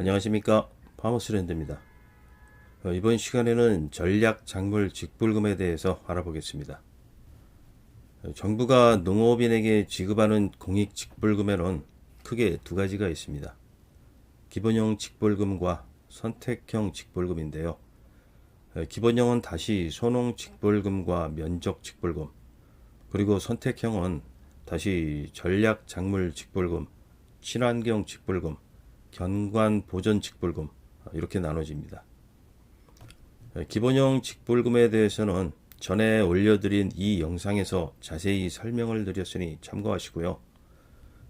안녕하십니까, 파머스랜드입니다. 이번 시간에는 전략 작물 직불금에 대해서 알아보겠습니다. 정부가 농업인에게 지급하는 공익 직불금에는 크게 두 가지가 있습니다. 기본형 직불금과 선택형 직불금인데요. 기본형은 다시 소농 직불금과 면적 직불금, 그리고 선택형은 다시 전략 작물 직불금, 친환경 직불금, 견관 보전 직불금, 이렇게 나눠집니다. 기본형 직불금에 대해서는 전에 올려드린 이 영상에서 자세히 설명을 드렸으니 참고하시고요.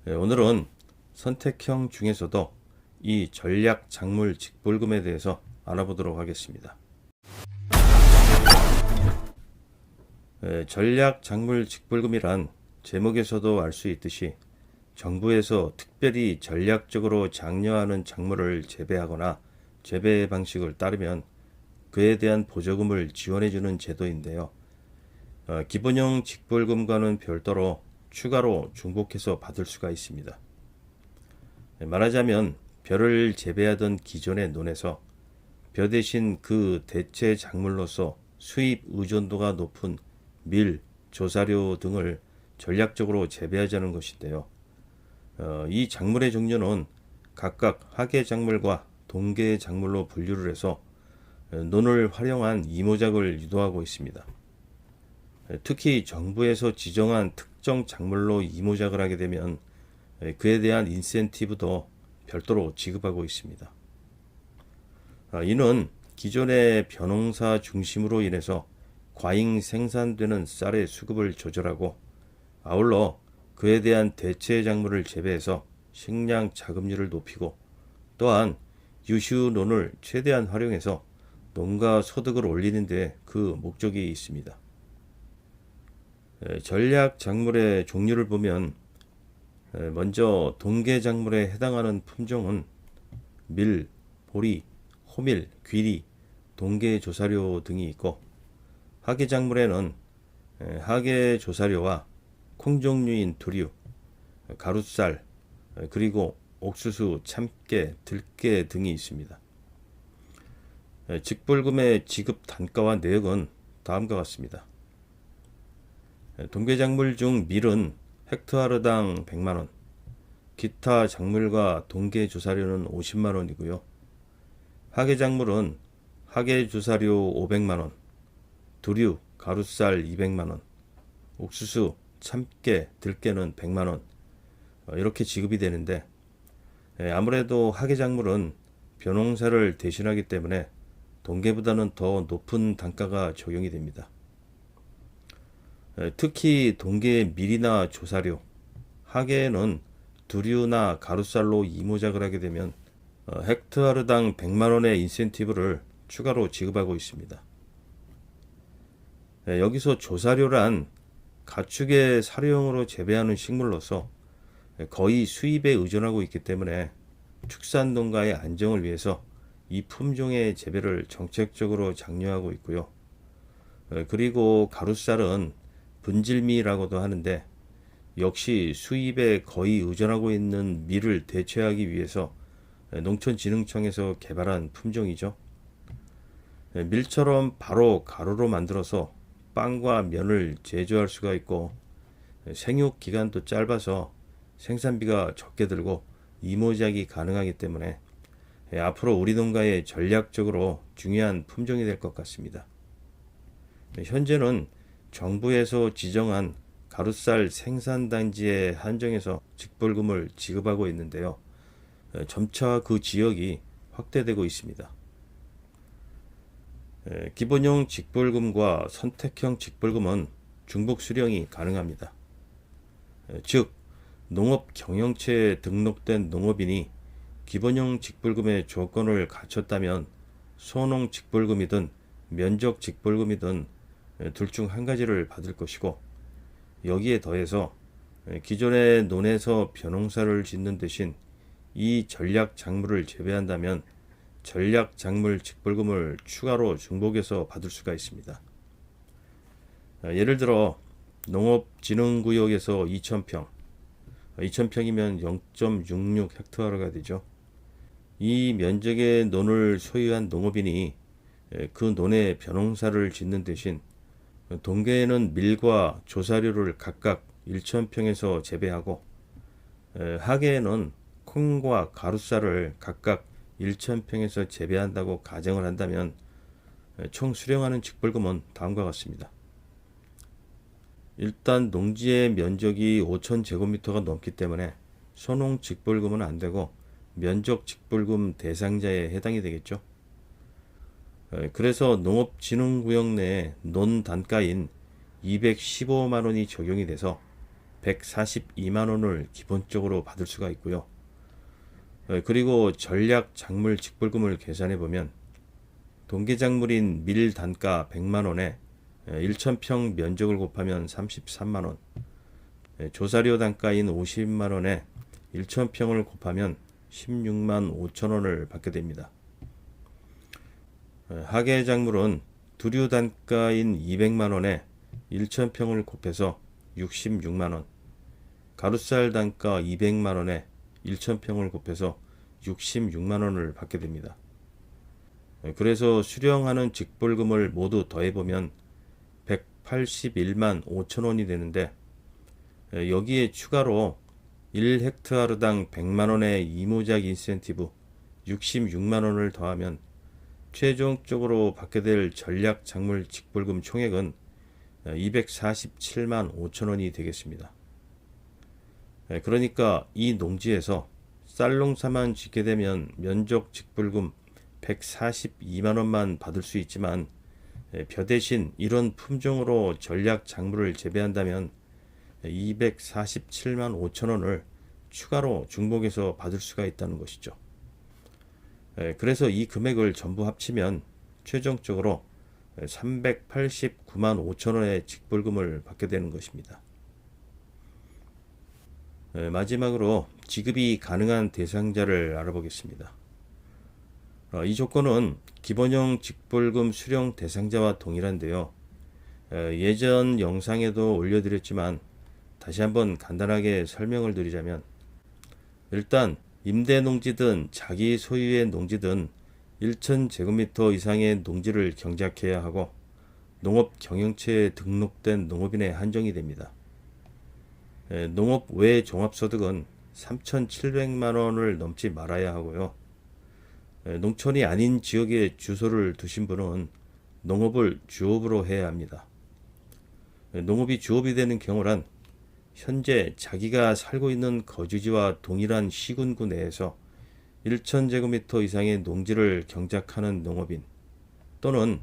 오늘은 선택형 중에서도 이 전략 작물 직불금에 대해서 알아보도록 하겠습니다. 전략 작물 직불금이란 제목에서도 알 수 있듯이 정부에서 특별히 전략적으로 장려하는 작물을 재배하거나 재배 방식을 따르면 그에 대한 보조금을 지원해주는 제도인데요. 기본형 직불금과는 별도로 추가로 중복해서 받을 수가 있습니다. 말하자면 벼를 재배하던 기존의 논에서 벼 대신 그 대체 작물로서 수입 의존도가 높은 밀, 조사료 등을 전략적으로 재배하자는 것인데요. 이 작물의 종류는 각각 하계 작물과 동계 작물로 분류를 해서 논을 활용한 이모작을 유도하고 있습니다. 특히 정부에서 지정한 특정 작물로 이모작을 하게 되면 그에 대한 인센티브도 별도로 지급하고 있습니다. 이는 기존의 벼농사 중심으로 인해서 과잉 생산되는 쌀의 수급을 조절하고 아울러 그에 대한 대체 작물을 재배해서 식량 자급률을 높이고 또한 유휴논을 최대한 활용해서 농가 소득을 올리는 데 그 목적이 있습니다. 전략 작물의 종류를 보면 먼저 동계 작물에 해당하는 품종은 밀, 보리, 호밀, 귀리, 동계 조사료 등이 있고 하계 작물에는 하계 조사료와 콩 종류인 두류, 가루쌀, 그리고 옥수수, 참깨, 들깨 등이 있습니다. 직불금의 지급 단가와 내역은 다음과 같습니다. 동계 작물 중 밀은 헥타르당 100만원, 기타 작물과 동계 조사료는 50만원이고요. 하계 작물은 하계 조사료 500만원, 두류, 가루쌀 200만원, 옥수수, 참깨, 들깨는 100만원, 이렇게 지급이 되는데 아무래도 하계 작물은 벼농사를 대신하기 때문에 동계보다는 더 높은 단가가 적용이 됩니다. 특히 동계의 밀이나 조사료, 하계에는 두류나 가루쌀로 이모작을 하게 되면 헥타르당 100만원의 인센티브를 추가로 지급하고 있습니다. 여기서 조사료란 가축의 사료용으로 재배하는 식물로서 거의 수입에 의존하고 있기 때문에 축산 농가의 안정을 위해서 이 품종의 재배를 정책적으로 장려하고 있고요. 그리고 가루쌀은 분질미라고도 하는데 역시 수입에 거의 의존하고 있는 밀을 대체하기 위해서 농촌진흥청에서 개발한 품종이죠. 밀처럼 바로 가루로 만들어서 빵과 면을 제조할 수가 있고 생육 기간도 짧아서 생산비가 적게 들고 이모작이 가능하기 때문에 앞으로 우리 농가에 전략적으로 중요한 품종이 될 것 같습니다. 현재는 정부에서 지정한 가루쌀 생산단지에 한정해서 직불금을 지급하고 있는데요. 점차 그 지역이 확대되고 있습니다. 기본형 직불금과 선택형 직불금은 중복 수령이 가능합니다. 즉 농업 경영체에 등록된 농업인이 기본형 직불금의 조건을 갖췄다면 소농 직불금이든 면적 직불금이든 둘 중 한 가지를 받을 것이고 여기에 더해서 기존의 논에서 벼농사를 짓는 대신 이 전략 작물을 재배한다면 전략 작물 직불금을 추가로 중복해서 받을 수가 있습니다. 예를 들어 농업진흥구역에서 2,000평, 2,000평이면 0.66 헥타르가 되죠. 이 면적의 논을 소유한 농업인이 그 논에 벼농사를 짓는 대신 동계에는 밀과 조사료를 각각 1,000평에서 재배하고 하계에는 콩과 가루쌀을 각각 1,000평에서 재배한다고 가정을 한다면 총 수령하는 직불금은 다음과 같습니다. 일단 농지의 면적이 5,000제곱미터가 넘기 때문에 소농 직불금은 안 되고 면적 직불금 대상자에 해당이 되겠죠. 그래서 농업진흥구역 내에 논 단가인 215만 원이 적용이 돼서 142만 원을 기본적으로 받을 수가 있고요. 그리고 전략 작물 직불금을 계산해 보면 동계작물인 밀 단가 100만 원에 1,000평 면적을 곱하면 33만 원, 조사료 단가인 50만 원에 1,000평을 곱하면 16만 5천 원을 받게 됩니다. 하계 작물은 두류 단가인 200만 원에 1,000평을 곱해서 66만 원, 가루쌀 단가 200만 원에 1,000평을 곱해서 66만 원을 받게 됩니다. 그래서 수령하는 직불금을 모두 더해보면 181만 5천 원이 되는데 여기에 추가로 1헥타르당 100만 원의 이모작 인센티브 66만 원을 더하면 최종적으로 받게 될 전략 작물 직불금 총액은 247만 5천 원이 되겠습니다. 그러니까 이 농지에서 쌀농사만 짓게 되면 면적 직불금 142만 원만 받을 수 있지만 벼 대신 이런 품종으로 전략 작물을 재배한다면 247만 5천 원을 추가로 중복해서 받을 수가 있다는 것이죠. 그래서 이 금액을 전부 합치면 최종적으로 389만 5천 원의 직불금을 받게 되는 것입니다. 마지막으로 지급이 가능한 대상자를 알아보겠습니다. 이 조건은 기본형 직불금 수령 대상자와 동일한데요. 예전 영상에도 올려드렸지만 다시 한번 간단하게 설명을 드리자면 일단 임대농지든 자기 소유의 농지든 1,000제곱미터 이상의 농지를 경작해야 하고 농업경영체에 등록된 농업인에 한정이 됩니다. 농업 외 종합소득은 3,700만 원을 넘지 말아야 하고요. 농촌이 아닌 지역에 주소를 두신 분은 농업을 주업으로 해야 합니다. 농업이 주업이 되는 경우란 현재 자기가 살고 있는 거주지와 동일한 시군구 내에서 1,000제곱미터 이상의 농지를 경작하는 농업인 또는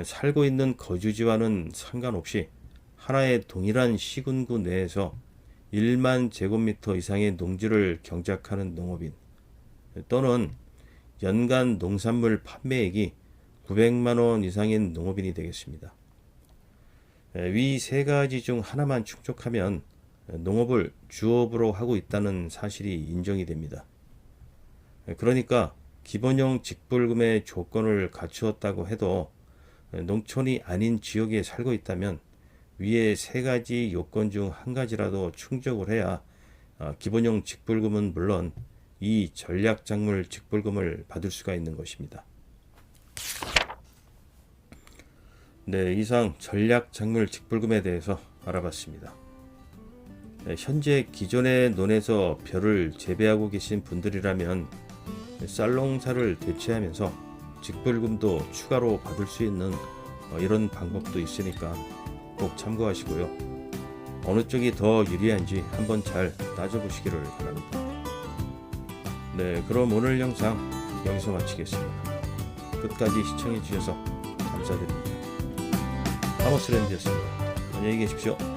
살고 있는 거주지와는 상관없이 하나의 동일한 시군구 내에서 1만 제곱미터 이상의 농지를 경작하는 농업인 또는 연간 농산물 판매액이 900만 원 이상인 농업인이 되겠습니다. 위 세 가지 중 하나만 충족하면 농업을 주업으로 하고 있다는 사실이 인정이 됩니다. 그러니까 기본형 직불금의 조건을 갖추었다고 해도 농촌이 아닌 지역에 살고 있다면 위에 세 가지 요건 중 한 가지라도 충족을 해야 기본형 직불금은 물론 이 전략작물 직불금을 받을 수가 있는 것입니다. 네, 이상 전략작물 직불금에 대해서 알아봤습니다. 현재 기존의 논에서 벼를 재배하고 계신 분들이라면 쌀농사를 대체하면서 직불금도 추가로 받을 수 있는 이런 방법도 있으니까 꼭 참고하시고요. 어느 쪽이 더 유리한지 한번 잘 따져보시기를 바랍니다. 네, 그럼 오늘 영상 여기서 마치겠습니다. 끝까지 시청해 주셔서 감사드립니다. 아모스랜드였습니다. 안녕히 계십시오.